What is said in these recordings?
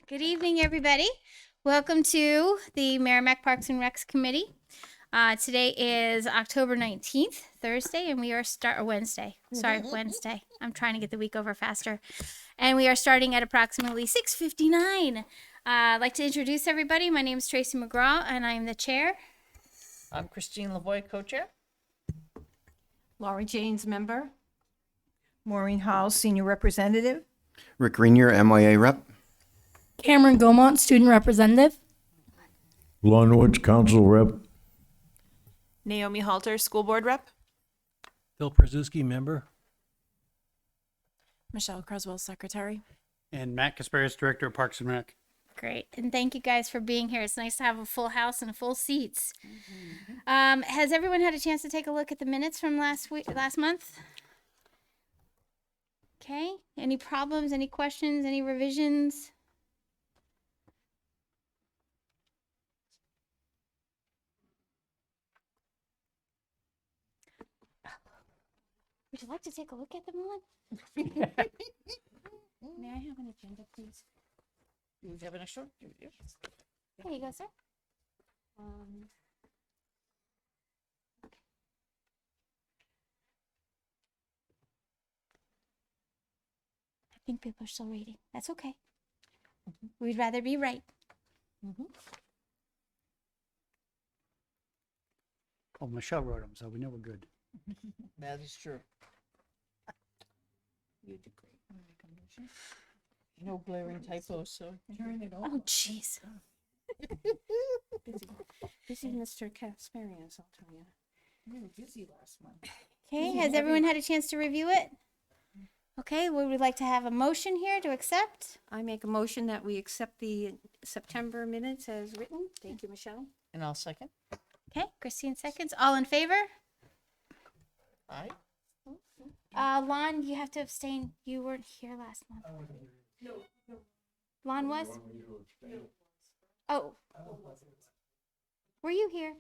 Good evening, everybody. Welcome to the Merrimack Parks and Recs Committee. Today is October 19th, Thursday, and we are Wednesday. Sorry, Wednesday. I'm trying to get the week over faster. And we are starting at approximately 6:59. I'd like to introduce everybody. My name is Tracy McGraw, and I am the chair. I'm Christine Lavoie, co-chair. Laurie Janes, member. Maureen Howell, Senior Representative. Rick Rainier, MYA rep. Cameron Gomont, student representative. Lon Woods, council rep. Naomi Halter, school board rep. Phil Przewski, member. Michelle Creswell, secretary. And Matt Kasparis, Director of Parks and Rec. Great. And thank you guys for being here. It's nice to have a full house and full seats. Has everyone had a chance to take a look at the minutes from last month? Okay. Any problems, any questions, any revisions? Would you like to take a look at them all? May I have an agenda, please? You have an extra? There you go, sir. I think people are still reading. That's okay. We'd rather be right. Oh, Michelle wrote them, so we know we're good. That is true. You did great. No glaring typos, so turn it over. Oh, jeez. Busy Mr. Kasparian, I'll tell you. We were busy last month. Okay, has everyone had a chance to review it? Okay, would we like to have a motion here to accept? I make a motion that we accept the September minutes as written. Thank you, Michelle. And I'll second. Okay, Christine seconds. All in favor? Aye. Lon, you have to abstain. You weren't here last month. Lon was? Oh. Were you here?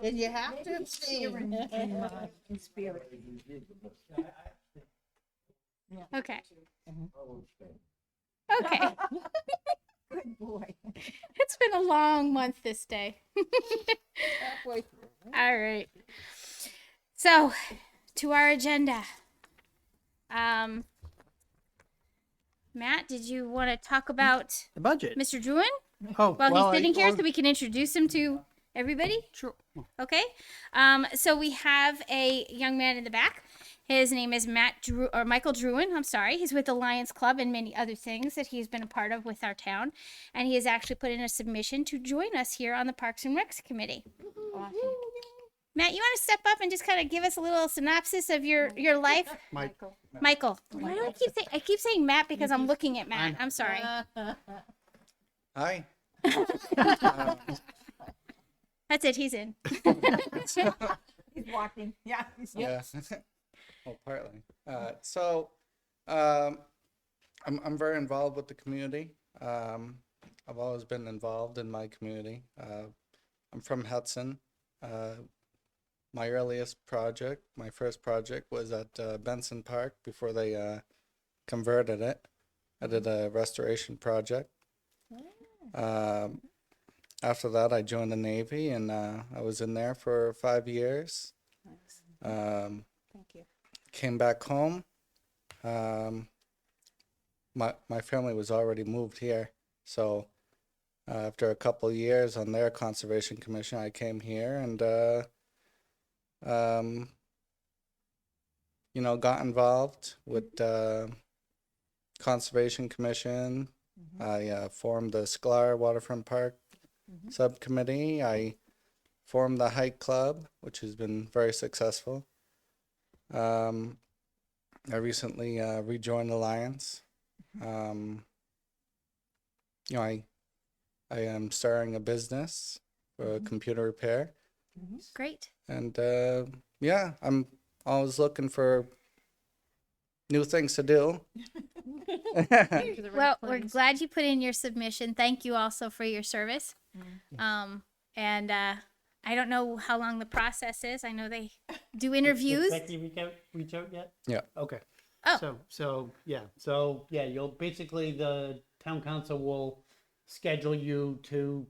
And you have to abstain. In spirit. Okay. Okay. Good boy. It's been a long month this day. Halfway through. All right. So, to our agenda. Matt, did you want to talk about The budget. Mr. Druin? Oh, Well, he's sitting here so we can introduce him to everybody. Sure. Okay. So we have a young man in the back. His name is Michael Druin. I'm sorry. He's with the Lions Club and many other things that he's been a part of with our town. And he has actually put in a submission to join us here on the Parks and Recs Committee. Matt, you want to step up and just kind of give us a little synopsis of your life? Michael. Why do I keep saying Matt because I'm looking at Matt. I'm sorry. Hi. That's it. He's in. He's walking. Yeah. Yeah. Well, partly. I'm very involved with the community. I've always been involved in my community. I'm from Hudson. My first project was at Benson Park before they converted it. I did a restoration project. After that, I joined the Navy, and I was in there for 5 years. Thank you. Came back home. My family was already moved here, so after a couple of years on their conservation commission, I came here and got involved with conservation commission. I formed the Sklar Waterfront Park subcommittee. I formed the hike club, which has been very successful. I recently rejoined the Lions. I am starting a business for computer repair, Great. and I'm always looking for new things to do. Well, we're glad you put in your submission. Thank you also for your service. And I don't know how long the process is. I know they do interviews. Did Becky reach out yet? Yeah. Okay. Oh. So yeah, you'll basically, the town council will schedule you to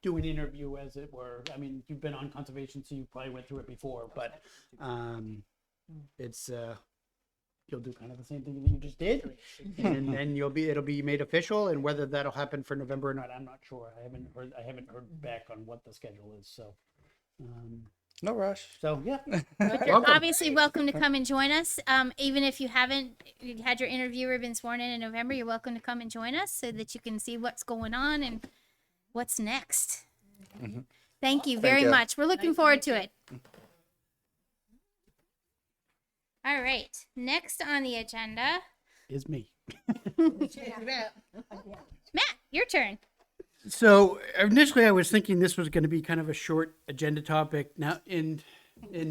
do an interview, as it were. I mean, you've been on conservation, so you probably went through it before, but it's you'll do kind of the same thing that you just did, and then it'll be made official. And whether that'll happen for November or not, I'm not sure. I haven't heard back on what the schedule is. So No rush. yeah. But you're obviously welcome to come and join us. Even if you haven't had your interview or been sworn in November, you're welcome to come and join us so that you can see what's going on and what's next. Thank you very you. much. We're looking forward to it. All right. Next on the agenda, Is me. Matt, your turn. So initially, I was thinking this was going to be kind of a short agenda topic. Now, in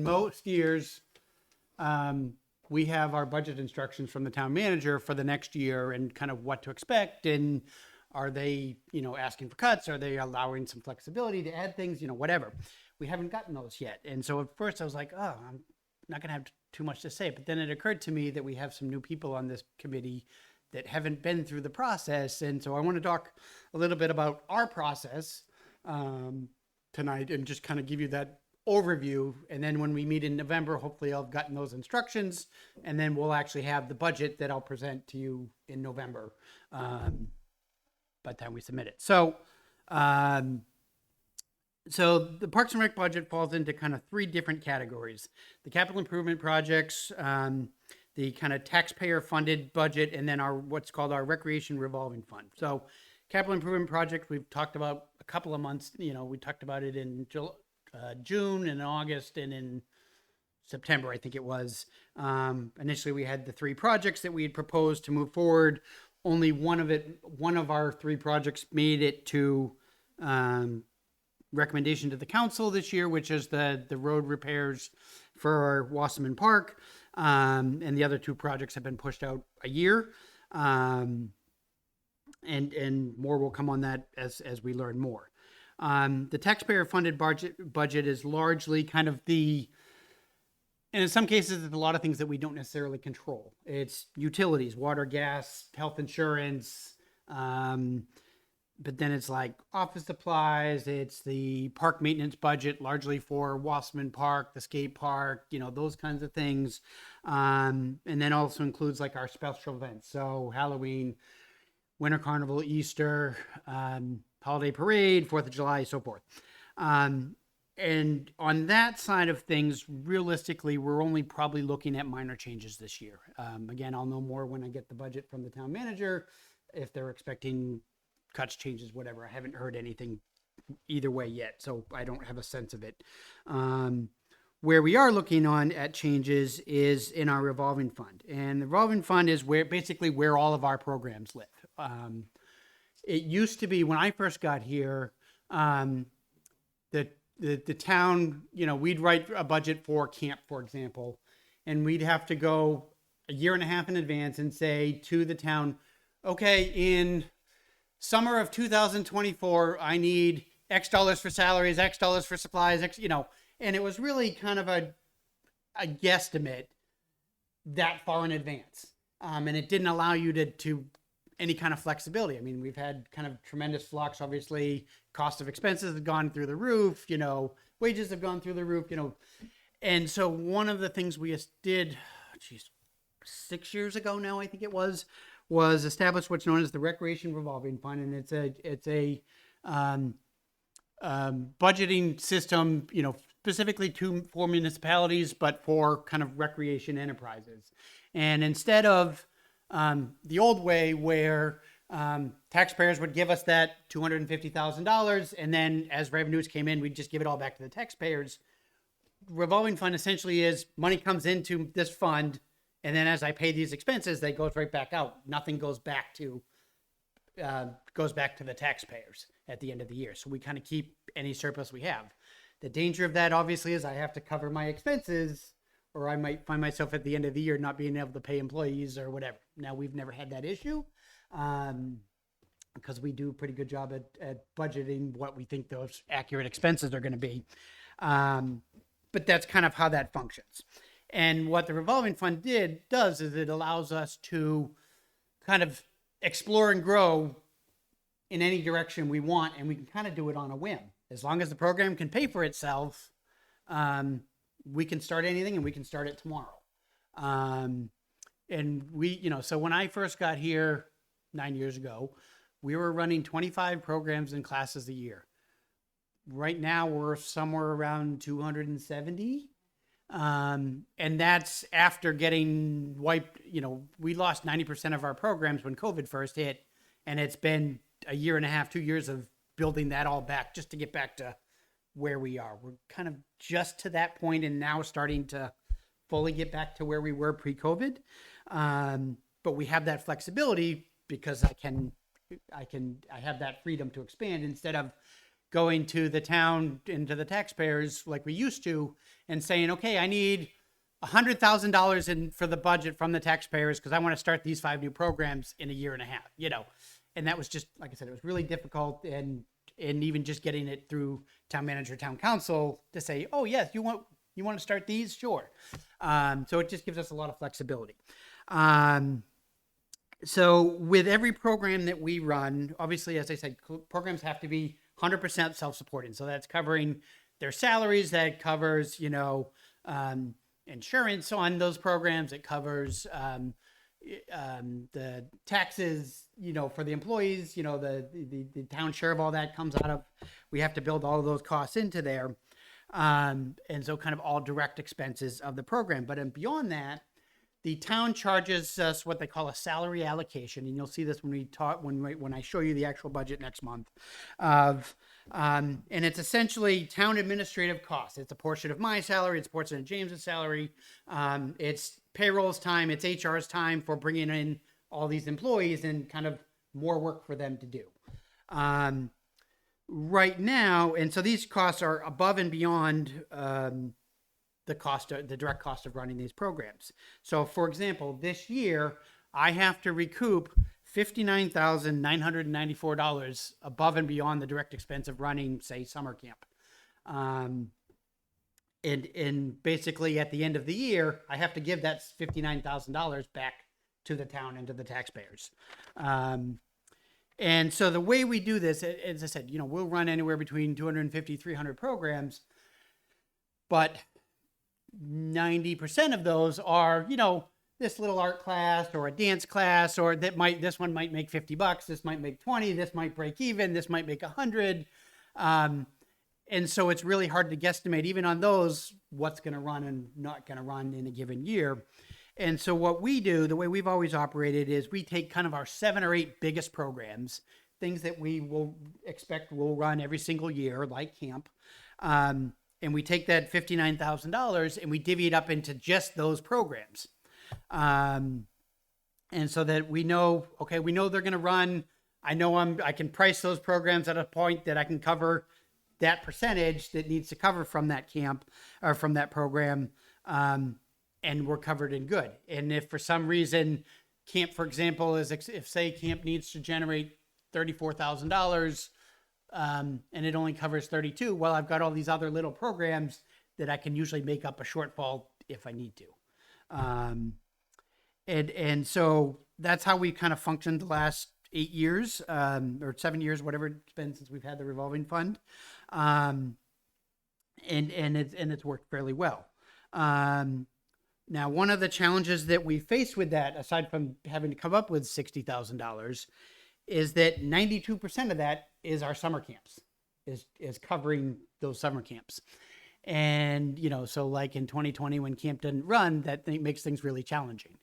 most years, we have our budget instructions from the town manager for the next year and kind of what to expect. And are they, asking for cuts? Are they allowing some flexibility to add things? Whatever. We haven't gotten those yet. And so at first, I was like, oh, I'm not going to have too much to say. But then it occurred to me that we have some new people on this committee that haven't been through the process. And so I want to talk a little bit about our process tonight and just kind of give you that overview. And then when we meet in November, hopefully I'll have gotten those instructions, and then we'll actually have the budget that I'll present to you in November by the time we submit it. So the Parks and Rec budget falls into kind of three different categories: the capital improvement projects, the kind of taxpayer funded budget, and then what's called our recreation revolving fund. So capital improvement project, we've talked about a couple of months, we talked about it in June and August and in September, I think it was. Initially we had the three projects that we had proposed to move forward. Only one of our three projects made it to recommendation to the council this year, which is the road repairs for Wasserman Park. And the other two projects have been pushed out a year. And more will come on that as we learn more. The taxpayer funded budget is largely kind of and in some cases, it's a lot of things that we don't necessarily control. It's utilities, water, gas, health insurance, but then it's like office supplies. It's the park maintenance budget, largely for Wasserman Park, the skate park, those kinds of things. And then also includes like our special events. So Halloween, Winter Carnival, Easter, holiday parade, 4th of July, so forth. And on that side of things, realistically, we're only probably looking at minor changes this year. Again, I'll know more when I get the budget from the town manager, if they're expecting cuts, changes, whatever. I haven't heard anything either way yet, so I don't have a sense of it. Where we are looking at changes is in our revolving fund. And the revolving fund is where all of our programs live. It used to be, when I first got here, the town, we'd write a budget for camp, for example, and we'd have to go a year and a half in advance and say to the town, okay, in summer of 2024, I need X dollars for salaries, X dollars for supplies, and it was really kind of a guesstimate that far in advance. And it didn't allow you to any kind of flexibility. I mean, we've had kind of tremendous flux. Obviously, cost of expenses have gone through the roof, wages have gone through the roof, And so one of the things we did, 6 years ago now, I think it was establish what's known as the Recreation Revolving Fund. And it's a budgeting system, specifically for municipalities, but for kind of recreation enterprises. And instead of the old way where taxpayers would give us that $250,000, and then as revenues came in, we'd just give it all back to the taxpayers. Revolving fund essentially is money comes into this fund, and then as I pay these expenses, they go right back out. Nothing goes back to the taxpayers at the end of the year. So we kind of keep any surplus we have. The danger of that obviously is I have to cover my expenses, or I might find myself at the end of the year not being able to pay employees or whatever. Now, we've never had that issue. because we do a pretty good job at budgeting what we think those accurate expenses are going to be. But that's kind of how that functions. And what the revolving fund does is it allows us to kind of explore and grow in any direction we want, and we can kind of do it on a whim. As long as the program can pay for itself, we can start anything and we can start it tomorrow. And so when I first got here 9 years ago, we were running 25 programs and classes a year. Right now we're somewhere around 270. And that's after getting wiped, we lost 90% of our programs when COVID first hit. And it's been a year and a half, 2 years of building that all back just to get back to where we are. We're kind of just to that point and now starting to fully get back to where we were pre-COVID. But we have that flexibility because I have that freedom to expand instead of going to the town and to the taxpayers like we used to and saying, okay, I need $100,000 in for the budget from the taxpayers because I want to start these 5 new programs in a year and a half, and that was just, like I said, it was really difficult. And even just getting it through town manager, town council to say, oh yes, you want to start these? Sure. So it just gives us a lot of flexibility. So with every program that we run, obviously, as I said, programs have to be 100% self-supporting. So that's covering their salaries, that covers, insurance on those programs. It covers the taxes, for the employees, the town share of all that comes out of, we have to build all of those costs into there. And so kind of all direct expenses of the program. But beyond that, the town charges us what they call a salary allocation, and you'll see this when I show you the actual budget next month. And it's essentially town administrative costs. It's a portion of my salary, it's a portion of James's salary, it's payroll's time, it's HR's time for bringing in all these employees and kind of more work for them to do. Right now, and so these costs are above and beyond the direct cost of running these programs. So for example, this year I have to recoup $59,994 above and beyond the direct expense of running, say, summer camp. And basically at the end of the year, I have to give that $59,000 back to the town and to the taxpayers. And so the way we do this, as I said, we'll run anywhere between 250, 300 programs, but 90% of those are, this little art class or a dance class, or this one might make $50, this might make 20, this might break even, this might make 100. And so it's really hard to guesstimate even on those, what's going to run and not going to run in a given year. And so what we do, the way we've always operated, is we take kind of our 7 or 8 biggest programs, things that we will expect will run every single year, like camp. And we take that $59,000 and we divvy it up into just those programs. And so that we know they're going to run. I know I can price those programs at a point that I can cover that percentage that needs to cover from that camp or from that program. And we're covered in good. And if for some reason camp, for example, if say camp needs to generate $34,000, and it only covers 32. Well, I've got all these other little programs that I can usually make up a shortfall if I need to. And so that's how we kind of functioned the last 8 years, or 7 years, whatever it's been since we've had the revolving fund. And it's worked fairly well. Now, one of the challenges that we face with that, aside from having to come up with $60,000, is that 92% of that is our summer camps, is covering those summer camps. And, so like in 2020 when camp didn't run, that makes things really challenging.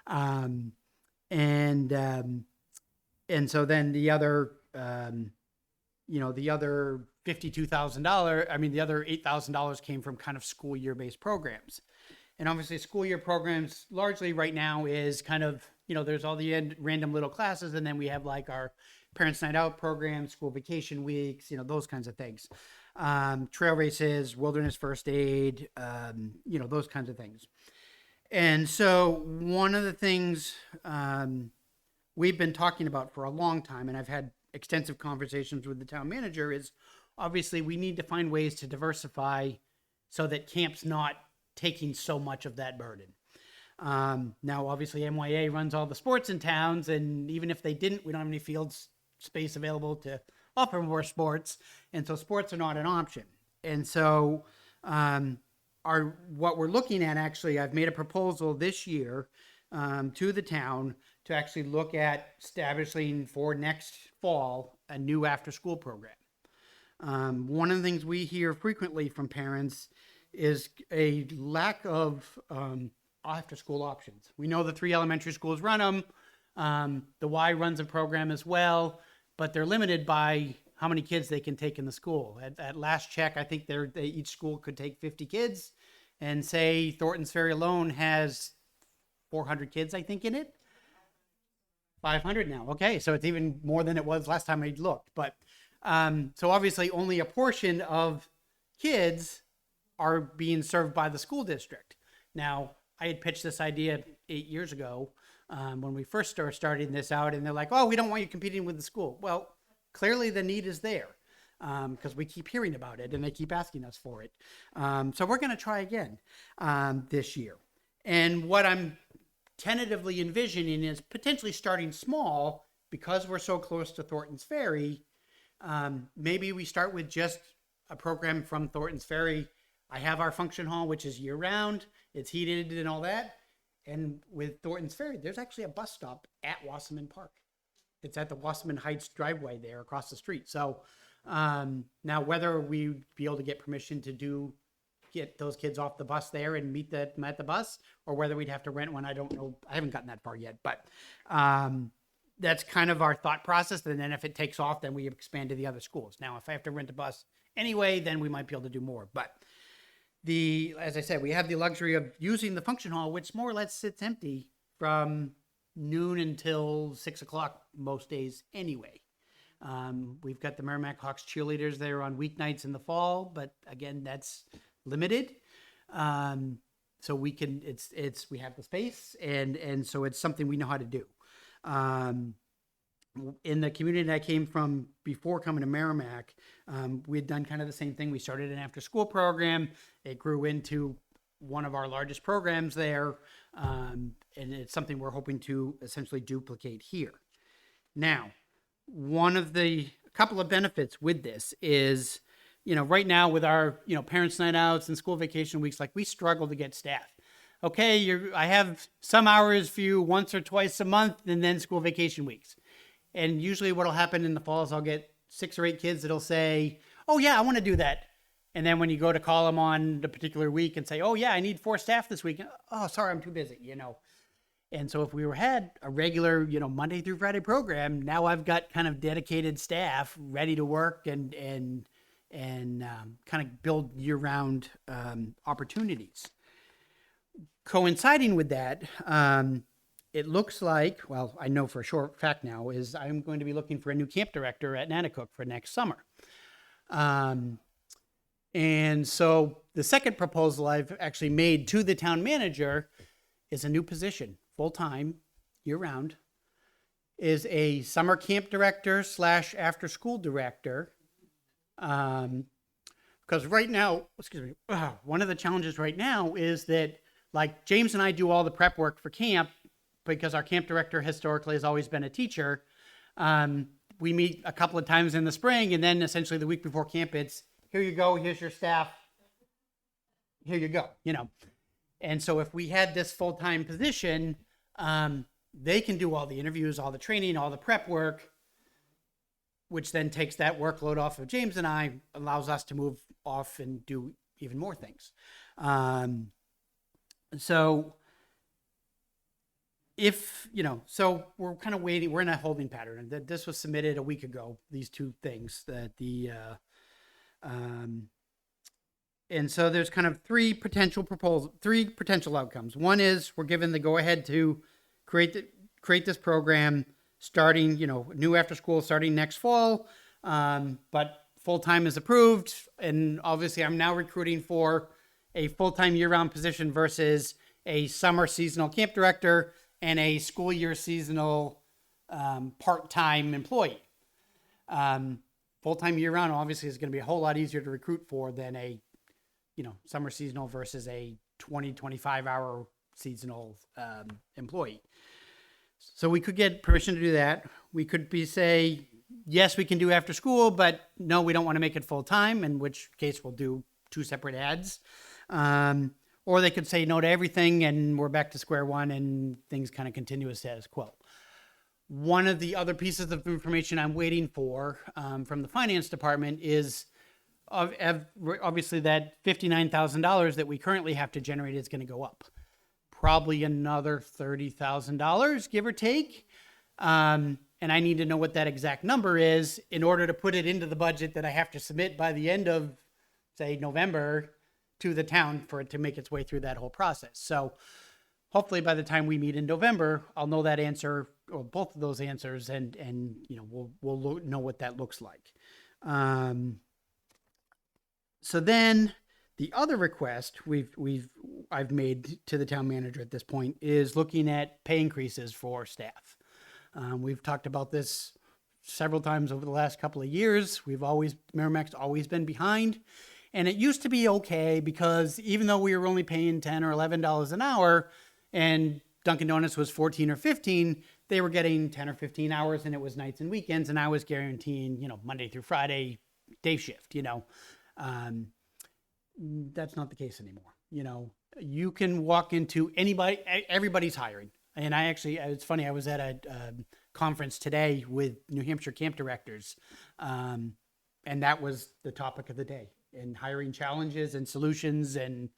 And so then the other, the other $52,000, the other $8,000 came from kind of school year based programs. And obviously school year programs largely right now is kind of, there's all the random little classes, and then we have like our parents' night out program, school vacation weeks, those kinds of things. Trail races, wilderness first aid, those kinds of things. And so one of the things we've been talking about for a long time, and I've had extensive conversations with the town manager, is obviously we need to find ways to diversify so that camp's not taking so much of that burden. Now, obviously, MYA runs all the sports in towns, and even if they didn't, we don't have any field space available to offer more sports, and so sports are not an option. And so, what we're looking at, actually, I've made a proposal this year to the town to actually look at establishing for next fall a new after-school program. One of the things we hear frequently from parents is a lack of after-school options. We know the 3 elementary schools run them. The Y runs a program as well, but they're limited by how many kids they can take in the school. At last check, I think each school could take 50 kids, and say Thornton's Ferry alone has 400 kids, I think, in it. 500 now. Okay, so it's even more than it was last time I looked. But so obviously only a portion of kids are being served by the school district. Now, I had pitched this idea 8 years ago when we first started starting this out, and they're like, oh, we don't want you competing with the school. Well, clearly the need is there because we keep hearing about it and they keep asking us for it. So we're going to try again this year. And what I'm tentatively envisioning is potentially starting small because we're so close to Thornton's Ferry. Maybe we start with just a program from Thornton's Ferry. I have our function hall, which is year round. It's heated and all that. And with Thornton's Ferry, there's actually a bus stop at Wasserman Park. It's at the Wasserman Heights driveway there across the street. So now whether we be able to get permission to get those kids off the bus there and meet them at the bus, or whether we'd have to rent one, I don't know. I haven't gotten that far yet, but that's kind of our thought process. And then if it takes off, then we expand to the other schools. Now, if I have to rent a bus anyway, then we might be able to do more. But as I said, we have the luxury of using the function hall, which more or less sits empty from noon until 6 o'clock most days anyway. We've got the Merrimack Hawks cheerleaders there on weeknights in the fall, but again, that's limited. So we can, we have the space, and so it's something we know how to do. In the community that I came from before coming to Merrimack, we had done kind of the same thing. We started an after-school program. It grew into one of our largest programs there, and it's something we're hoping to essentially duplicate here. Now, a couple of benefits with this is, right now with our, parents' night outs and school vacation weeks, like we struggle to get staff. Okay, I have some hours for you once or twice a month, and then school vacation weeks. And usually what'll happen in the fall is I'll get 6 or 8 kids that'll say, oh yeah, I want to do that. And then when you go to call them on the particular week and say, oh yeah, I need 4 staff this week. Oh, sorry, I'm too busy, And so if we had a regular, Monday through Friday program, now I've got kind of dedicated staff ready to work and kind of build year-round opportunities. Coinciding with that, it looks like, well, I know for a short fact now, is I'm going to be looking for a new camp director at Nanticoke for next summer. And so the second proposal I've actually made to the town manager is a new position, full-time, year-round, is a summer camp director / after-school director. Because right now, one of the challenges right now is that, like, James and I do all the prep work for camp because our camp director historically has always been a teacher. We meet a couple of times in the spring, and then essentially the week before camp, it's, here you go, here's your staff, here you go, And so if we had this full-time position, they can do all the interviews, all the training, all the prep work, which then takes that workload off of James and I, allows us to move off and do even more things. So so we're kind of waiting. We're in a holding pattern. This was submitted a week ago, these 2 things that and so there's kind of 3 potential outcomes. One is we're given the go-ahead to create this program starting, new after school starting next fall, but full-time is approved. And obviously I'm now recruiting for a full-time year-round position versus a summer seasonal camp director and a school year seasonal part-time employee. Full-time year-round obviously is going to be a whole lot easier to recruit for than a, summer seasonal versus a 20, 25-hour seasonal employee. So we could get permission to do that. We could say, yes, we can do after school, but no, we don't want to make it full-time, in which case we'll do 2 separate ads. Or they could say no to everything and we're back to square one and things kind of continue as status quo. One of the other pieces of information I'm waiting for from the finance department is obviously that $59,000 that we currently have to generate is going to go up. Probably another $30,000, give or take. And I need to know what that exact number is in order to put it into the budget that I have to submit by the end of, say, November to the town for it to make its way through that whole process. So hopefully by the time we meet in November, I'll know that answer or both of those answers, and we'll know what that looks like. So then the other request I've made to the town manager at this point is looking at pay increases for staff. We've talked about this several times over the last couple of years. Merrimack's always been behind. And it used to be okay because even though we were only paying $10 or $11 an hour and Dunkin' Donuts was 14 or 15, they were getting 10 or 15 hours and it was nights and weekends. And I was guaranteeing, Monday through Friday day shift, that's not the case anymore. You can walk into everybody's hiring. And it's funny, I was at a conference today with New Hampshire camp directors. And that was the topic of the day, and hiring challenges and solutions and,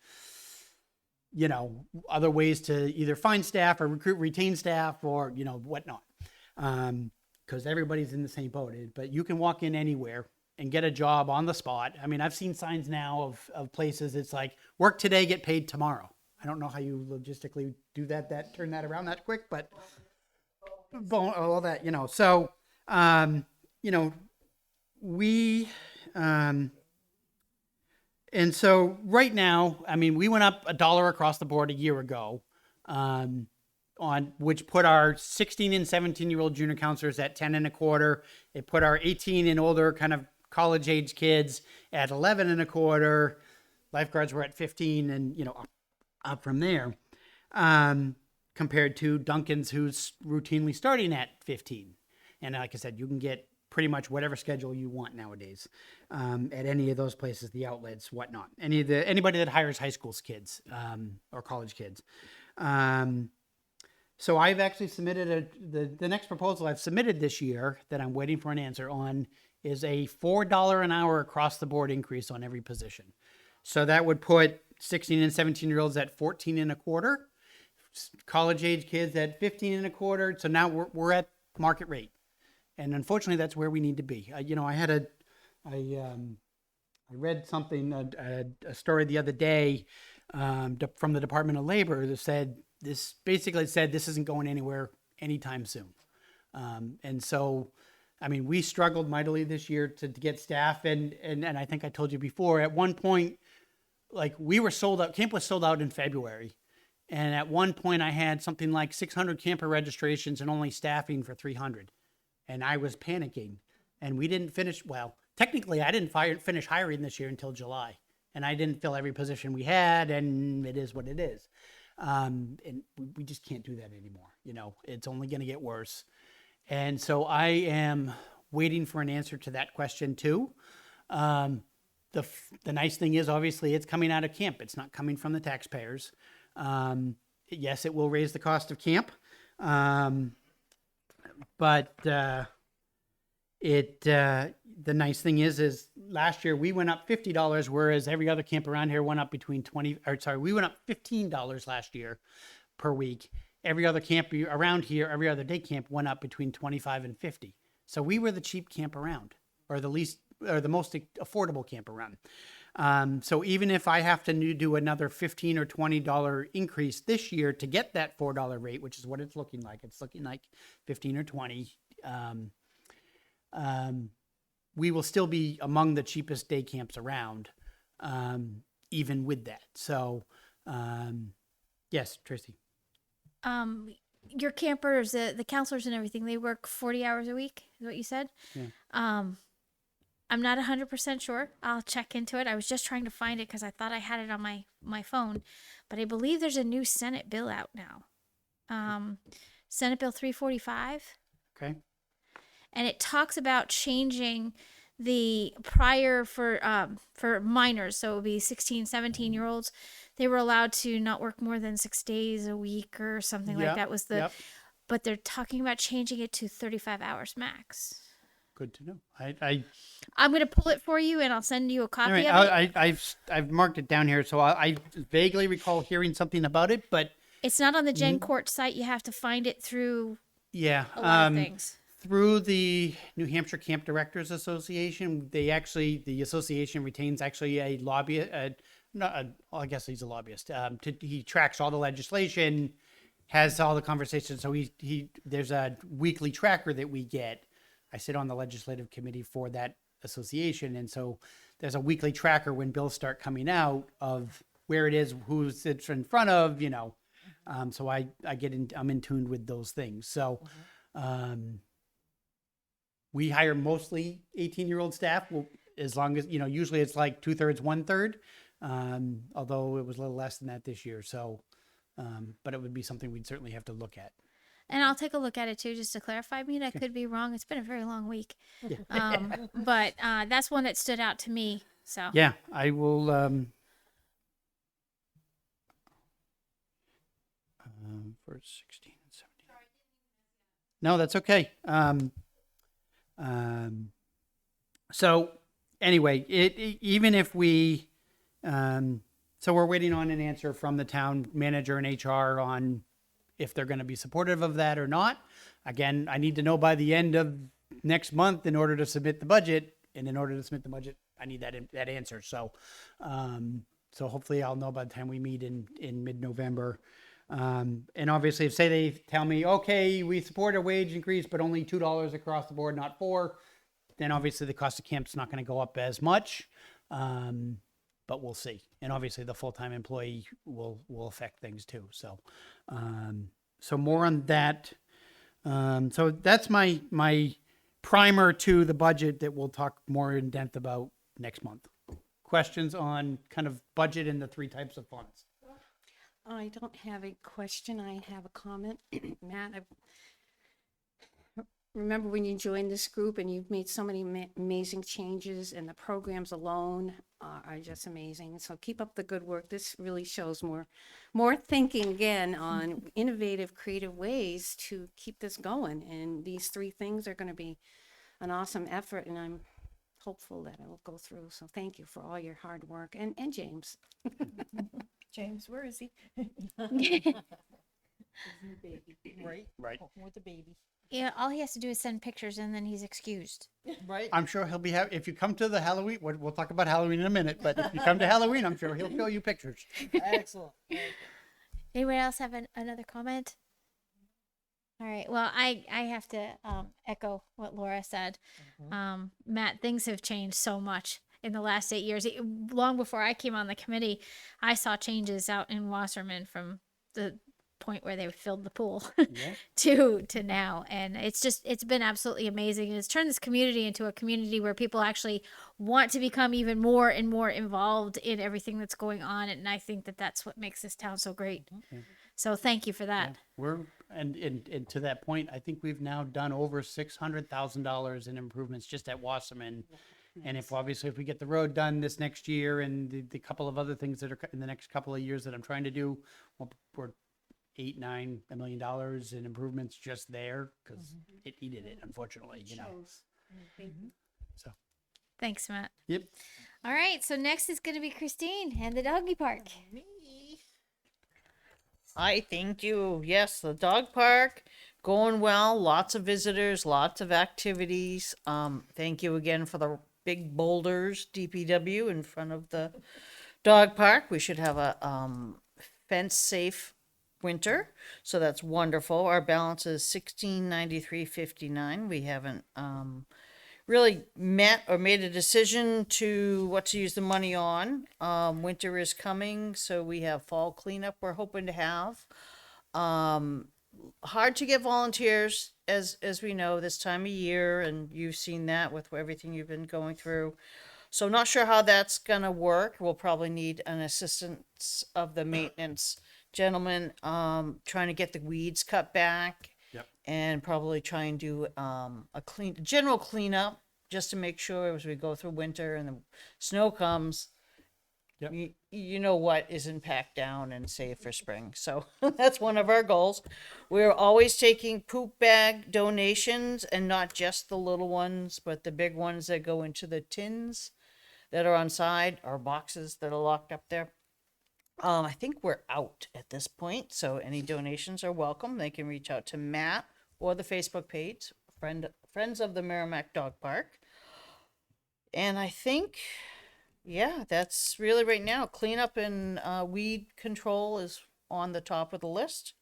other ways to either find staff or retain staff or, whatnot. Because everybody's in the same boat. But you can walk in anywhere and get a job on the spot. I mean, I've seen signs now of places. It's like, work today, get paid tomorrow. I don't know how you logistically do turn that around that quick, but all that, So, and so right now, I mean, we went up $1 across the board a year ago, on which put our 16 and 17-year-old junior counselors at 10 and a quarter. It put our 18 and older kind of college age kids at 11 and a quarter. Lifeguards were at 15 and, up from there, compared to Duncan's, who's routinely starting at 15. And like I said, you can get pretty much whatever schedule you want nowadays, at any of those places, the outlets, whatnot. Anybody that hires high school kids, or college kids. So I've actually submitted the next proposal I've submitted this year that I'm waiting for an answer on is a $4 an hour across the board increase on every position. So that would put 16 and 17-year-olds at 14 and a quarter, college age kids at 15 and a quarter. So now we're at market rate. And unfortunately, that's where we need to be. I read something, a story the other day from the Department of Labor that basically said this isn't going anywhere anytime soon. And so, I mean, we struggled mightily this year to get staff. And I think I told you before, at one point, like we were sold out, camp was sold out in February. And at one point I had something like 600 camper registrations and only staffing for 300. And I was panicking, and we didn't finish. Well, technically I didn't finish hiring this year until July, and I didn't fill every position we had, and it is what it is. And we just can't do that anymore. It's only going to get worse. And so I am waiting for an answer to that question too. The nice thing is, obviously, it's coming out of camp. It's not coming from the taxpayers. Yes, it will raise the cost of camp. But the nice thing is last year we went up $50, whereas every other camp around here went up we went up $15 last year per week. Every other camp around here, every other day camp went up between 25 and 50. So we were the cheap camp around, or the most affordable camp around. So even if I have to do another $15 or $20 increase this year to get that $4 rate, which is what it's looking like, 15 or 20, we will still be among the cheapest day camps around, even with that. So, yes, Tracy. your campers, the counselors and everything, they work 40 hours a week, is what you said? Yeah. I'm not 100% sure. I'll check into it. I was just trying to find it because I thought I had it on my phone. But I believe there's a new Senate bill out now. Senate Bill 345. Okay. And it talks about changing the prior for minors. So it would be 16, 17-year-olds. They were allowed to not work more than 6 days a week or something like Yep, that was the, yep. but they're talking about changing it to 35 hours max. Good to know. I'm going to pull it for you and I'll send you a copy All right, of it. I've marked it down here, so I vaguely recall hearing something about it, but It's not on the Gen Court site. You have to find it through yeah, a lot of things. through the New Hampshire Camp Directors Association, the association retains actually a lobbyist. I guess he's a lobbyist. He tracks all the legislation, has all the conversations. So there's a weekly tracker that we get. I sit on the legislative committee for that association, and so there's a weekly tracker when bills start coming out of where it is, who sits in front of, so I'm in tune with those things. So, we hire mostly 18-year-old staff. Well, as long as, usually it's like 2/3, 1/3. Although it was a little less than that this year. So, but it would be something we'd certainly have to look at. And I'll take a look at it too, just to clarify. I mean, I could be wrong. It's been a very long week. Yeah. But that's one that stood out to me. So Yeah, I will, for 16 and 17. No, that's okay. So anyway, even if we, so we're waiting on an answer from the town manager and HR on if they're going to be supportive of that or not. Again, I need to know by the end of next month in order to submit the budget. And in order to submit the budget, I need that answer. So, so hopefully I'll know by the time we meet in mid-November. And obviously, if say they tell me, okay, we support a wage increase, but only $2 across the board, not $4, then obviously the cost of camp's not going to go up as much. But we'll see. And obviously the full-time employee will affect things too. So, so more on that. So that's my primer to the budget that we'll talk more in depth about next month. Questions on kind of budget and the 3 types of funds? I don't have a question. I have a comment. Matt, I remember when you joined this group and you've made so many amazing changes, and the programs alone are just amazing. So keep up the good work. This really shows more thinking again on innovative, creative ways to keep this going. And these 3 things are going to be an awesome effort, and I'm hopeful that it will go through. So thank you for all your hard work, and James. James, where is he? Right? Right. With the baby. yeah, all he has to do is send pictures and then he's excused. Right? I'm sure he'll be happy. If you come to the Halloween, we'll talk about Halloween in a minute, but if you come to Halloween, I'm sure he'll show you pictures. Excellent. Anyone else have another comment? All right. Well, I have to echo what Laura said. Matt, things have changed so much in the last 8 years. Long before I came on the committee, I saw changes out in Wasserman from the point where they filled the pool to now, and it's been absolutely amazing, and it's turned this community into a community where people actually want to become even more and more involved in everything that's going on, and I think that that's what makes this town so great. So thank you for that. We're and to that point, I think we've now done over $600,000 in improvements just at Wasserman. And if we get the road done this next year and the couple of other things that are in the next couple of years that I'm trying to do, we're $8-9 million in improvements just there because it needed it, unfortunately, So, Thanks, Matt. yep. All right, so next is going to be Christine and the doggy park. I thank you. Yes, the dog park going well. Lots of visitors, lots of activities. Thank you again for the big boulders, DPW, in front of the dog park. We should have a fence safe winter, so that's wonderful. Our balance is $1693.59. We haven't really met or made a decision to what to use the money on. Winter is coming, so we have fall cleanup we're hoping to have. hard to get volunteers as we know this time of year, and you've seen that with everything you've been going through. So not sure how that's gonna work. We'll probably need an assistance of the maintenance gentleman, trying to get the weeds cut back. Yep. And probably try and do a general cleanup just to make sure as we go through winter and the snow comes, Yep. you know what isn't packed down and safe for spring. So that's one of our goals. We're always taking poop bag donations, and not just the little ones, but the big ones that go into the tins that are on side, or boxes that are locked up there. I think we're out at this point, so any donations are welcome. They can reach out to Matt or the Facebook page, Friends of the Merrimack Dog Park. And I think, yeah, that's really right now. Cleanup and weed control is on the top of the list.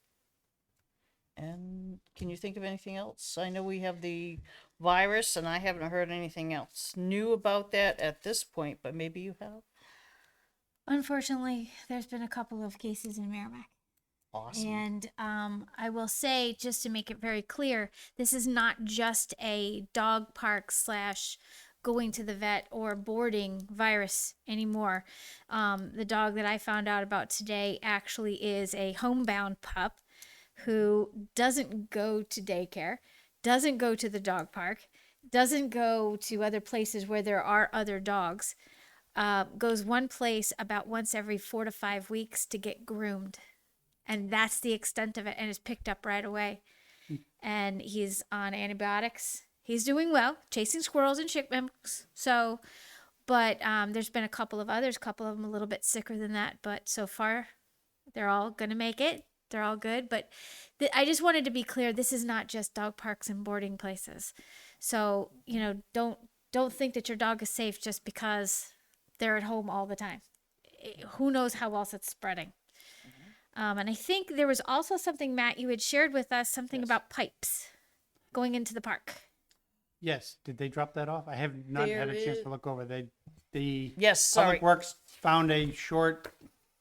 And can you think of anything else? I know we have the virus, and I haven't heard anything else new about that at this point, but maybe you have. Unfortunately, there's been a couple of cases in Merrimack. Awesome. And I will say, just to make it very clear, this is not just a dog park / going to the vet or boarding virus anymore. The dog that I found out about today actually is a homebound pup who doesn't go to daycare, doesn't go to the dog park, doesn't go to other places where there are other dogs, goes one place about once every 4 to 5 weeks to get groomed. And that's the extent of it, and is picked up right away. And he's on antibiotics. He's doing well, chasing squirrels and chipmunks. So, but there's been a couple of others, couple of them a little bit sicker than that. But so far, they're all going to make it. They're all good. But I just wanted to be clear, this is not just dog parks and boarding places. So, don't think that your dog is safe just because they're at home all the time. Who knows how else it's spreading. And I think there was also something, Matt, you had shared with us, something about pipes going into the park. Yes. Did they drop that off? I have not had a chance to look over. The Yes, sorry. Public Works found a short,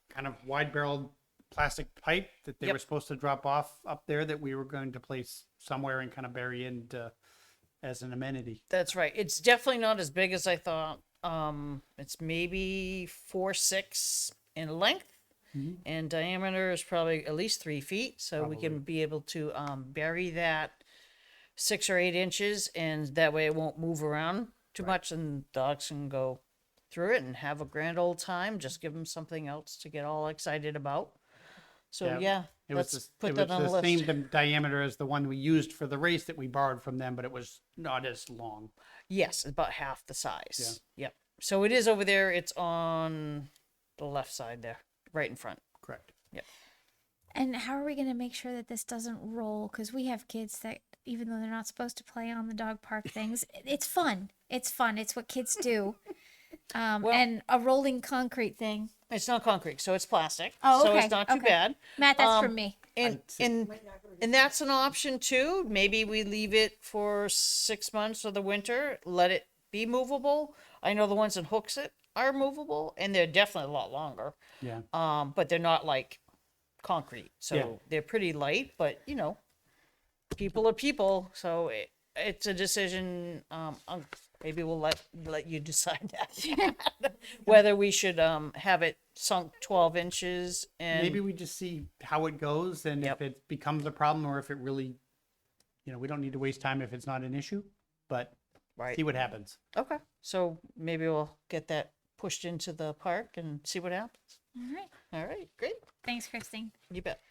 kind of wide-barreled plastic pipe that they Yep. were supposed to drop off up there that we were going to place somewhere and kind of bury in as an amenity. That's right. It's definitely not as big as I thought. It's maybe 4'6" in length, and diameter is probably at least 3 feet. So we can be able to bury that 6 or 8 inches, and that way it won't move around too much, and dogs can go through it and have a grand old time. Just give them something else to get all excited about. So yeah, It let's was put it that was on the the list. same diameter as the one we used for the race that we borrowed from them, but it was not as long. Yes, about half the size. Yep. So it is over there. It's on the left side there, right in front. Correct. Yep. And how are we going to make sure that this doesn't roll? Because we have kids that, even though they're not supposed to play on the dog park things, it's fun. It's fun. It's what kids do. And a rolling concrete thing. It's not concrete, so it's plastic. Oh, So okay, it's not too okay. bad. Matt, that's from me. And that's an option too. Maybe we leave it for 6 months of the winter, let it be movable. I know the ones in Hooksett are movable, and they're definitely a lot longer. Yeah. But they're not like concrete, so Yeah. they're pretty light. But people are people, so it's a decision. Maybe we'll let you decide that whether we should have it sunk 12 inches and Maybe we just see how it goes, and Yep. if it becomes a problem, or if it really, we don't need to waste time if it's not an issue, but right. see what happens. Okay, so maybe we'll get that pushed into the park and see what happens. All right. All right, great. Thanks, Christine. You bet.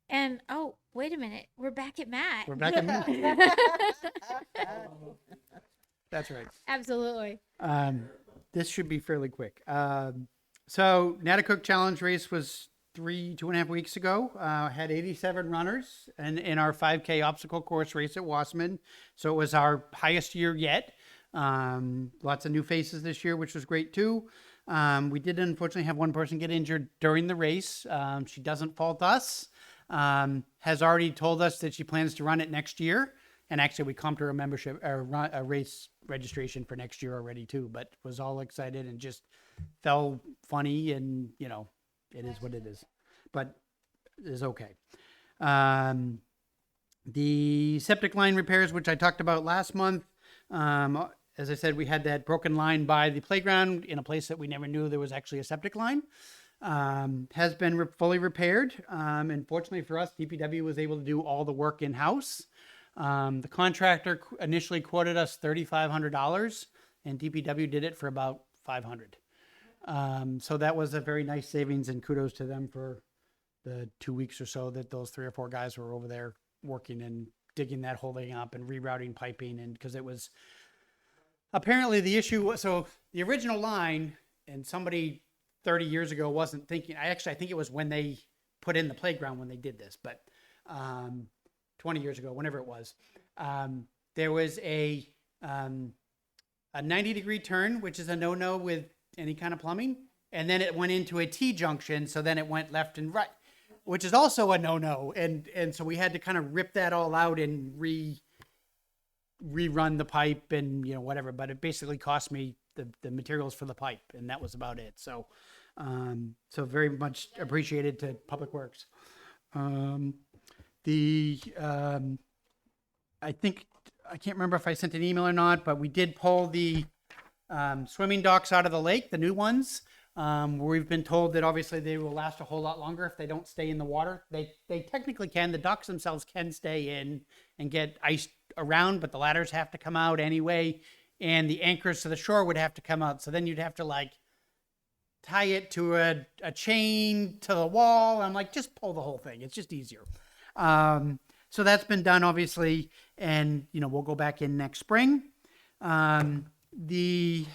And, oh, wait a minute. We're back at Matt. We're back at That's right. Absolutely. This should be fairly quick. So Natticook Challenge race was 2.5 weeks ago. Had 87 runners and in our 5K obstacle course race at Wasserman. So it was our highest year yet. Lots of new faces this year, which was great too. We did unfortunately have one person get injured during the race. She doesn't fault us. Has already told us that she plans to run it next year. And actually, we comped her a membership or a race registration for next year already too. But was all excited and just fell funny, and it is what it is. But it is okay. The septic line repairs, which I talked about last month, as I said, we had that broken line by the playground in a place that we never knew there was actually a septic line. Has been fully repaired. And fortunately for us, DPW was able to do all the work in-house. The contractor initially quoted us $3,500 and DPW did it for about $500. So that was a very nice savings, and kudos to them for the 2 weeks or so that those 3 or 4 guys were over there working and digging that whole thing up and rerouting piping. And because it was apparently the issue, so the original line, and somebody 30 years ago wasn't thinking, I think it was when they put in the playground when they did this, but 20 years ago, whenever it was, there was a 90-degree turn, which is a no-no with any kind of plumbing. And then it went into a T-junction, so then it went left and right, which is also a no-no. And so we had to kind of rip that all out and rerun the pipe and, you know, whatever. But it basically cost me the materials for the pipe, and that was about it. So, so very much appreciated to Public Works. I think, I can't remember if I sent an email or not, but we did pull the swimming docks out of the lake, the new ones. We've been told that obviously they will last a whole lot longer if they don't stay in the water. They technically can. The docks themselves can stay in and get iced around, but the ladders have to come out anyway, and the anchors to the shore would have to come out. So then you'd have to like tie it to a chain to the wall. I'm like, just pull the whole thing. It's just easier. So that's been done, obviously, and you know we'll go back in next spring. The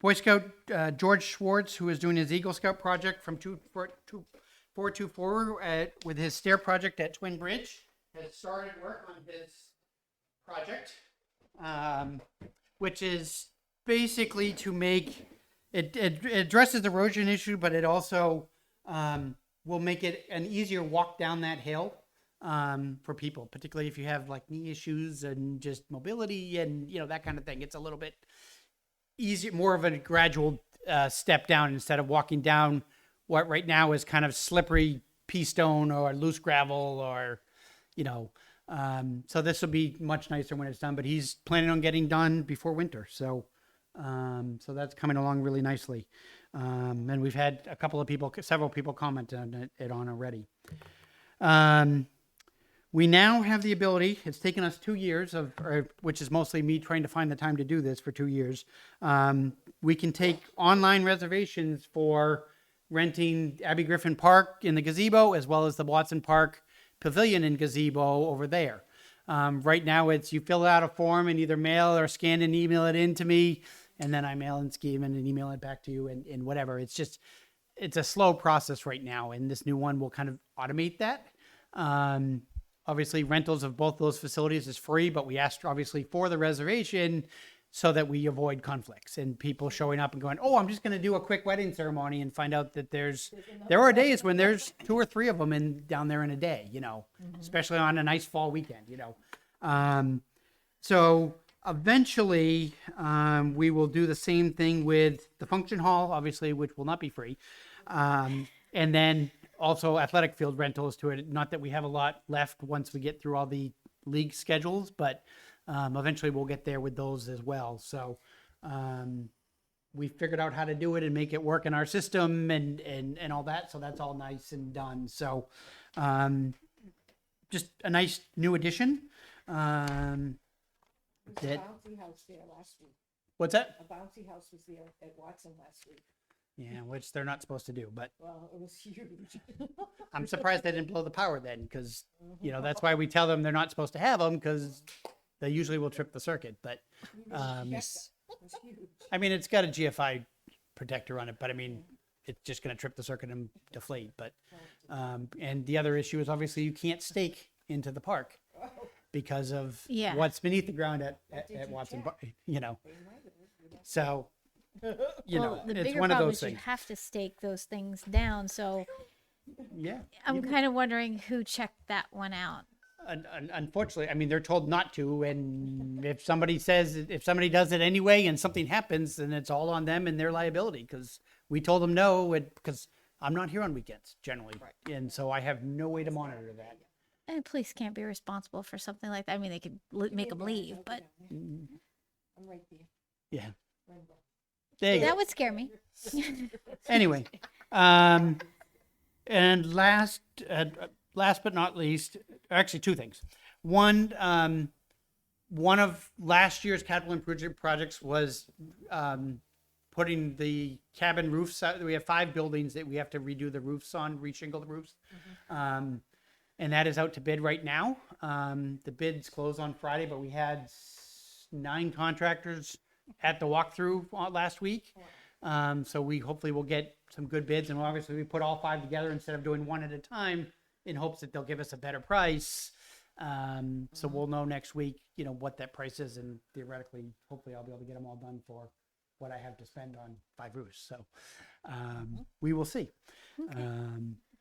Boy Scout George Schwartz, who is doing his Eagle Scout project from 424 with his stair project at Twin Bridge, has started work on his project, which is basically to make it addresses the erosion issue, but it also will make it an easier walk down that hill for people, particularly if you have like knee issues and just mobility and you know that kind of thing. It's a little bit easier, more of a gradual step down instead of walking down what right now is kind of slippery pea stone or loose gravel or you know. So this will be much nicer when it's done, but he's planning on getting done before winter. So that's coming along really nicely. And we've had several people comment on it already. We now have the ability, it's taken us 2 years which is mostly me trying to find the time to do this for 2 years. We can take online reservations for renting Abbey Griffin Park in the gazebo, as well as the Watson Park Pavilion and gazebo over there. Right now it's, you fill out a form and either mail or scan and email it in to me, and then I mail and scheme and email it back to you and whatever. It's a slow process right now, and this new one will kind of automate that. Obviously, rentals of both those facilities is free, but we asked obviously for the reservation so that we avoid conflicts and people showing up and going, oh, I'm just going to do a quick wedding ceremony, and find out that there are days when there's 2 or 3 of them down there in a day, you know, especially on a nice fall weekend, you know. So eventually, we will do the same thing with the function hall, obviously, which will not be free. And then also athletic field rentals to it. Not that we have a lot left once we get through all the league schedules, but eventually we'll get there with those as well. So we figured out how to do it and make it work in our system and all that. So that's all nice and done. So just a nice new addition. Bouncy house there last week. What's that? A bouncy house was there at Watson last week. Yeah, which they're not supposed to do, but Well, it was huge. I'm surprised they didn't blow the power then, because, you know, that's why we tell them they're not supposed to have them, because they usually will trip the circuit. But, Yes, it was huge. I mean, it's got a GFI protector on it, but I mean, it's just going to trip the circuit and deflate. But, and the other issue is obviously you can't stake into the park because of Yeah. what's beneath the ground at Watson, check? you know. So, you Well, know, the it's bigger one of problem those is you things. have to stake those things down. So Yeah. I'm kind of wondering who checked that one out. Unfortunately, I mean, they're told not to, and if somebody does it anyway and something happens, then it's all on them and their liability, because we told them no, because I'm not here on weekends generally, and so I have no way to monitor that. And police can't be responsible for something like that. I mean, they could make them leave, but I'm right there. Yeah. There you go. that would scare me. Anyway, and last but not least, actually two things. One of last year's capital improvement projects was putting the cabin roofs out. We have 5 buildings that we have to redo the roofs on, reshingle the roofs. And that is out to bid right now. The bids close on Friday, but we had 9 contractors at the walkthrough last week. So we hopefully will get some good bids, and obviously we put all 5 together instead of doing one at a time in hopes that they'll give us a better price. So we'll know next week, what that price is, and theoretically, hopefully I'll be able to get them all done for what I have to spend on 5 roofs. So we will see.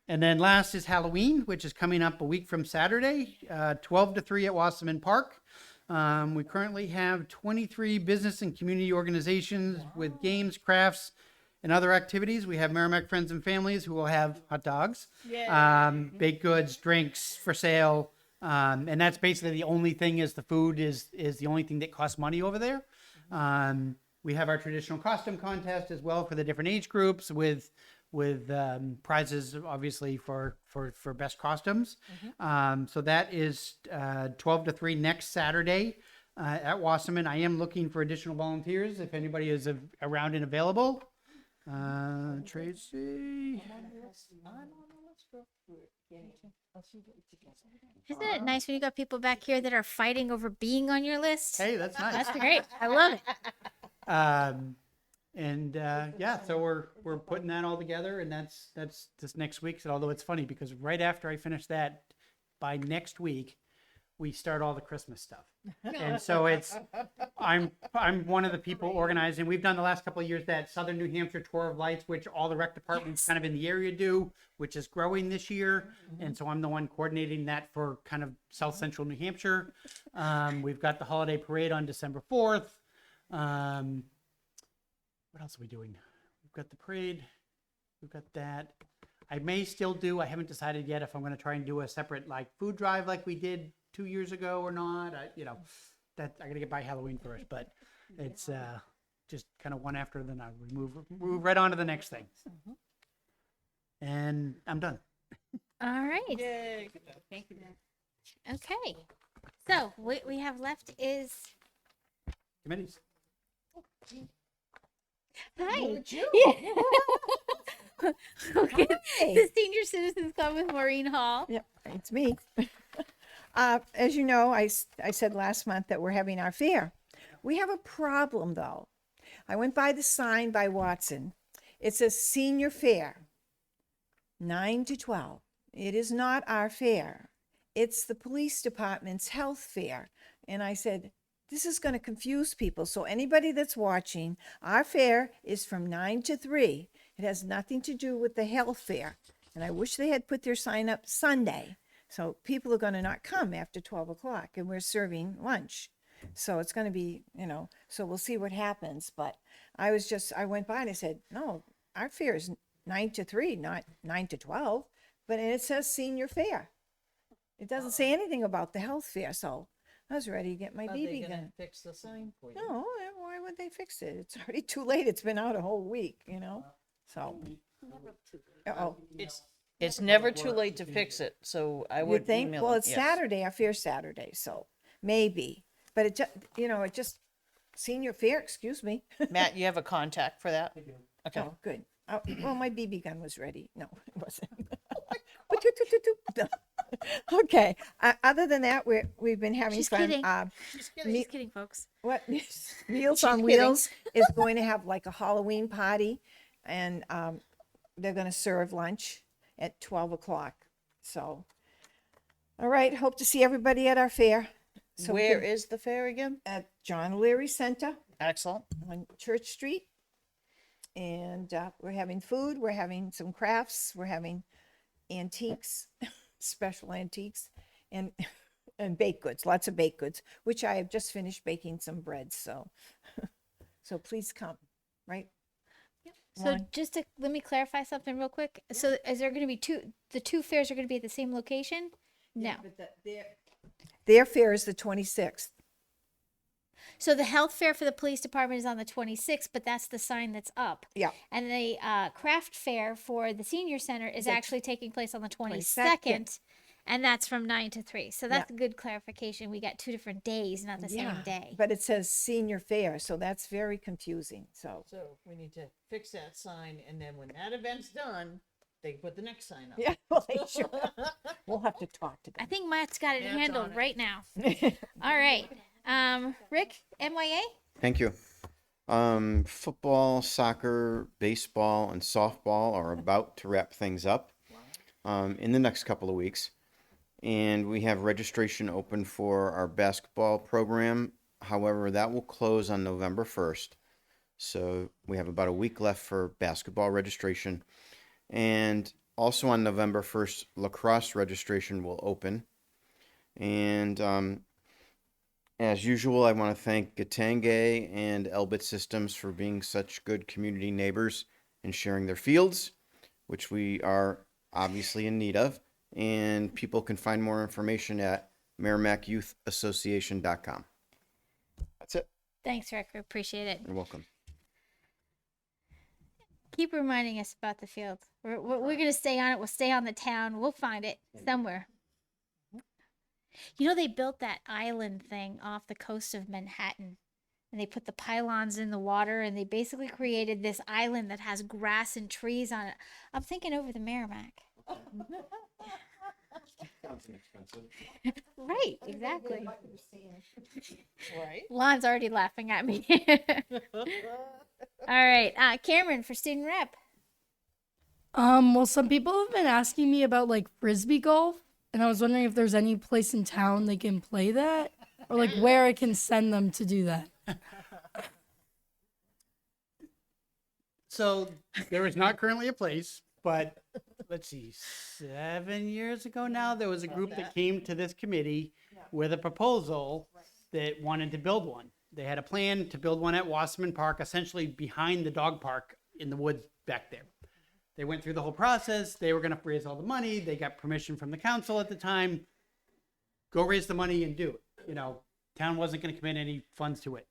And then last is Halloween, which is coming up a week from Saturday, 12 to 3 at Wasserman Park. We currently have 23 business and community organizations with games, crafts, and other activities. We have Merrimack Friends and Families, who will have hot dogs, baked goods, drinks for sale. And that's basically the only thing, is the food is the only thing that costs money over there. We have our traditional costume contest as well for the different age groups, with prizes obviously for best costumes. So that is 12 to 3 next Saturday at Wasserman. I am looking for additional volunteers if anybody is around and available. Tracy. Isn't it nice when you got people back here that are fighting over being on your list? Hey, that's nice. That's great. I love it. So we're putting that all together, and that's this next week. So although it's funny because right after I finish that, by next week, we start all the Christmas stuff. And so I'm one of the people organizing. We've done the last couple of years that Southern New Hampshire Tour of Lights, which all the rec departments kind of in the area do, which is growing this year. And so I'm the one coordinating that for kind of South Central New Hampshire. We've got the holiday parade on December 4th. What else are we doing? We've got the parade. We've got that. I may still do, I haven't decided yet if I'm going to try and do a separate food drive like we did 2 years ago or not. That I got to get by Halloween first, but it's just kind of one after the other. We move right on to the next thing. And I'm done. All right. Yay. Good job. Thank you. Okay. So what we have left is Committees. hi. Yeah. Okay. The Senior Citizens Club with Maureen Hall. Yep, it's me. As you know, I said last month that we're having our fair. We have a problem, though. I went by the sign by Watson. It says senior fair, 9 to 12. It is not our fair. It's the police department's health fair. And I said, this is going to confuse people. So anybody that's watching, our fair is from 9 to 3. It has nothing to do with the health fair. And I wish they had put their sign up Sunday. So people are going to not come after 12 o'clock, and we're serving lunch. So it's going to be, so we'll see what happens. But I went by and I said, no, our fair is 9 to 3, not 9 to 12. But it says senior fair. It doesn't say anything about the health fair. So I was ready to get my BB gun. Fix the sign for you. No, why would they fix it? It's already too late. It's been out a whole week, So, It's never too late to fix it, so I you would think? email Well, them, it's yes. Saturday, our fair's Saturday, so maybe. But it just, senior fair, excuse me. Matt, you have a contact for that? Okay. Oh, good. Well, my BB gun was ready. No, it wasn't. No. Okay. Other than that, we've been having She's fun. kidding. Just kidding. Just kidding, folks. What Meals on Wheels is going to have like a Halloween party, and they're going to serve lunch at 12 o'clock. So, all right. Hope to see everybody at our fair. So Where is the fair again? at John Leary Center Excellent. on Church Street, and we're having food. We're having some crafts. We're having antiques, special antiques, and baked goods. Lots of baked goods, which I have just finished baking some bread. So, so please come. Right? So One. just to let me clarify something real quick. So is there going to be the two fairs are going to be at the same location? No. Their fair is the 26th. So the health fair for the police department is on the 26th, but that's the sign that's up. Yeah. And the craft fair for the senior center is That's actually taking place on the 22nd. 22nd, and that's from 9 to 3. So that's a good clarification. We got 2 different days, not the same day. But it says senior fair, so that's very confusing. So So we need to fix that sign, and then when that event's done, they put the next sign up. yeah, well, sure. We'll have to talk to I them. think Matt's got it Matt's handled on it. right now. All right. Rick, MYA? Thank you. Football, soccer, baseball, and softball are about to wrap things up in the next couple of weeks. And we have registration open for our basketball program. However, that will close on November 1st. So we have about a week left for basketball registration. And also on November 1st, lacrosse registration will open. And as usual, I want to thank Gatange and Elbit Systems for being such good community neighbors and sharing their fields, which we are obviously in need of. And people can find more information at MerrimackYouthAssociation.com. That's it. Thanks, Rick. We appreciate it. You're welcome. Keep reminding us about the field. We're going to stay on it. We'll stay on the town. We'll find it somewhere. You know, they built that island thing off the coast of Manhattan, and they put the pylons in the water, and they basically created this island that has grass and trees on it. I'm thinking over the Merrimack. Right, exactly. Right? Lon's already laughing at me. All right, Cameron for student rep. Well, some people have been asking me about like frisbee golf, and I was wondering if there's any place in town they can play that, or like where I can send them to do that. So there is not currently a place, but let's see, 7 years ago now, there was a group that came to this committee with a proposal that wanted to build one. They had a plan to build one at Wasserman Park, essentially behind the dog park in the woods back there. They went through the whole process. They were going to raise all the money. They got permission from the council at the time. Go raise the money and do it. You know, town wasn't going to commit any funds to it.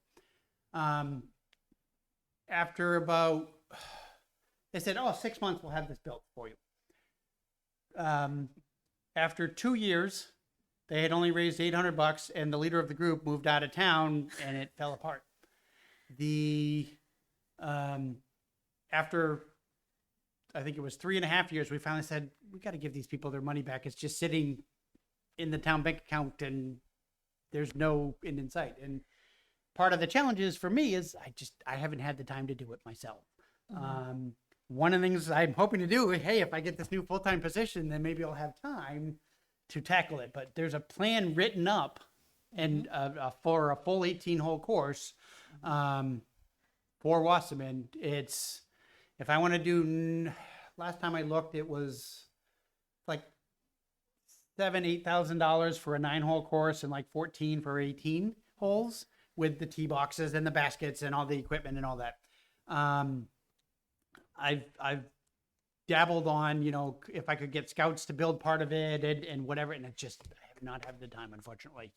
After about, they said, oh, 6 months, we'll have this built for you. After 2 years, they had only raised $800, and the leader of the group moved out of town, and it fell apart. After, I think it was 3.5 years, we finally said, we got to give these people their money back. It's just sitting in the town bank account, and there's no end in sight. And part of the challenges for me is I haven't had the time to do it myself. One of the things I'm hoping to do, hey, if I get this new full-time position, then maybe I'll have time to tackle it. But there's a plan written up and for a full 18-hole course for Wasserman. It's, if I want to do, last time I looked, it was like $7,000-8,000 for a 9-hole course and like 14 for 18 holes with the tee boxes and the baskets and all the equipment and all that. I've dabbled on, you know, if I could get scouts to build part of it and whatever, and I have not had the time, unfortunately.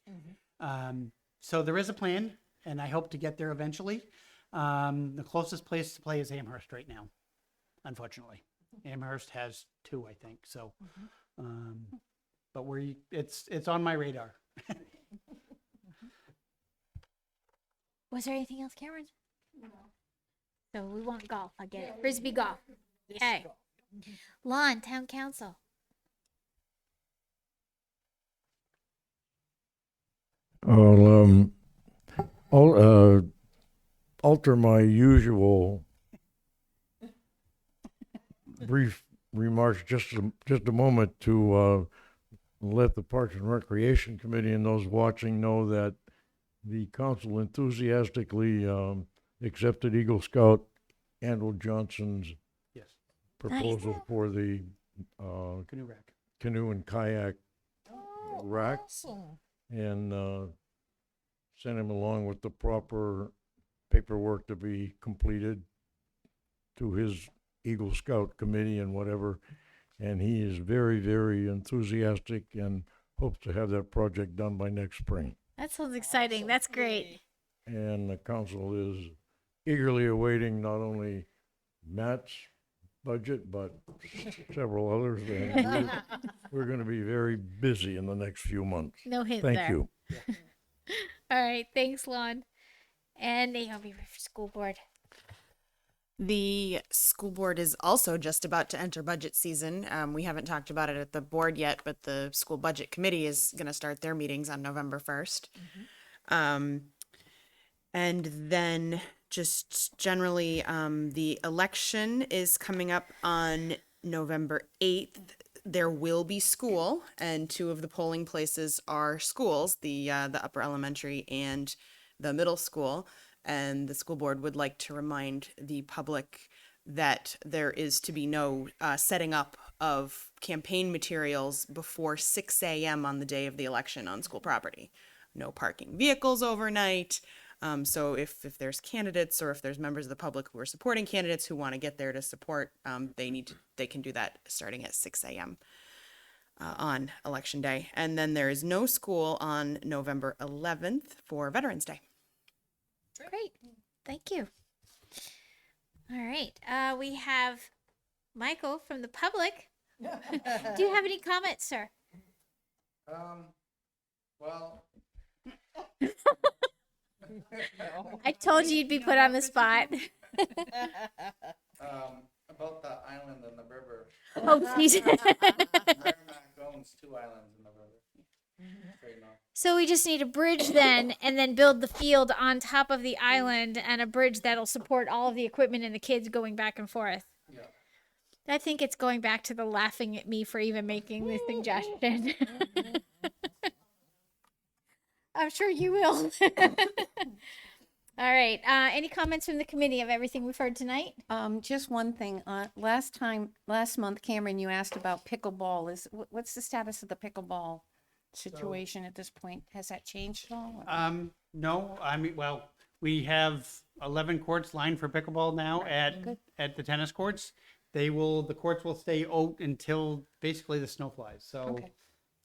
So there is a plan, and I hope to get there eventually. The closest place to play is Amherst right now, unfortunately. Amherst has 2, I think. So, but it's on my radar. Was there anything else, Cameron? No. So we want golf. I get it. Frisbee golf. Okay. Lon, town council. I'll alter my usual brief remarks just a moment to let the Parks and Recreation Committee and those watching know that the council enthusiastically accepted Eagle Scout Andrew Johnson's Yes. proposal for the Canoe rack. canoe and kayak rack, Awesome. and sent him along with the proper paperwork to be completed to his Eagle Scout committee and whatever. And he is very, very enthusiastic and hopes to have that project done by next spring. That sounds exciting. That's great. And the council is eagerly awaiting not only Matt's budget, but several others. And we're going to be very busy in the next few months. No hint Thank there. you. All right. Thanks, Lon. And Naomi for school board. The school board is also just about to enter budget season. We haven't talked about it at the board yet, but the school budget committee is going to start their meetings on November 1st. And then just generally, the election is coming up on November 8th. There will be school, and two of the polling places are schools, the upper elementary and the middle school. And the school board would like to remind the public that there is to be no setting up of campaign materials before 6 a.m. on the day of the election on school property. No parking vehicles overnight. So if there's candidates or if there's members of the public who are supporting candidates who want to get there to support, they can do that starting at 6 a.m. On election day. And then there is no school on November 11th for Veterans Day. Great. Thank you. All right. We have Michael from the public. Do you have any comments, sir? Well, I told you you'd be put on the spot. about the island and the river. Oh, jeez. Merrimack owns 2 islands in the river. So, you know. So we just need a bridge then, and then build the field on top of the island and a bridge that'll support all of the equipment and the kids going back and forth. Yeah. I think it's going back to the laughing at me for even making this suggestion. I'm sure you will. All right. Any comments from the committee of everything we've heard tonight? Just one thing. Last month, Cameron, you asked about pickleball. What's the status of the pickleball situation at this point? Has that changed at all? No, I mean, well, we have 11 courts lined for pickleball now at the tennis courts. The courts will stay out until basically the snow flies. So Okay.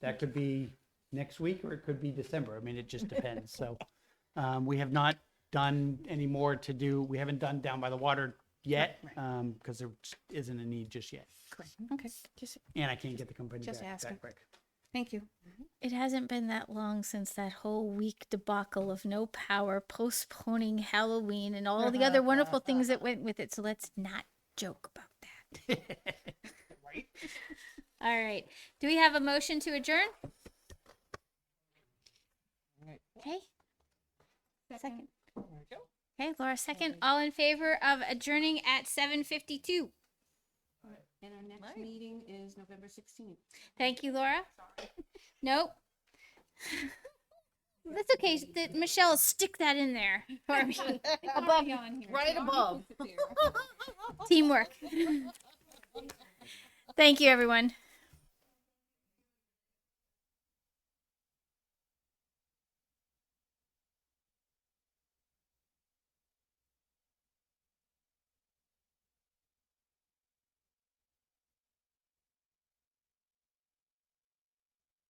that could be next week or it could be December. I mean, it just depends. So we have not done any more to do. We haven't done down by the water yet because there just isn't a need just yet. Correct. Okay. And I can't get the company Just back asking. quick. Thank you. It hasn't been that long since that whole week debacle of no power, postponing Halloween, and all the other wonderful things that went with it. So let's not joke about that. Right. All right. Do we have a motion to adjourn? Okay. Second. Okay, Laura, second. All in favor of adjourning at 7:52? And our next meeting is November 16th. Thank you, Laura. Nope. That's okay. Michelle, stick that in there for me. Above. Right above. Teamwork. Thank you, everyone.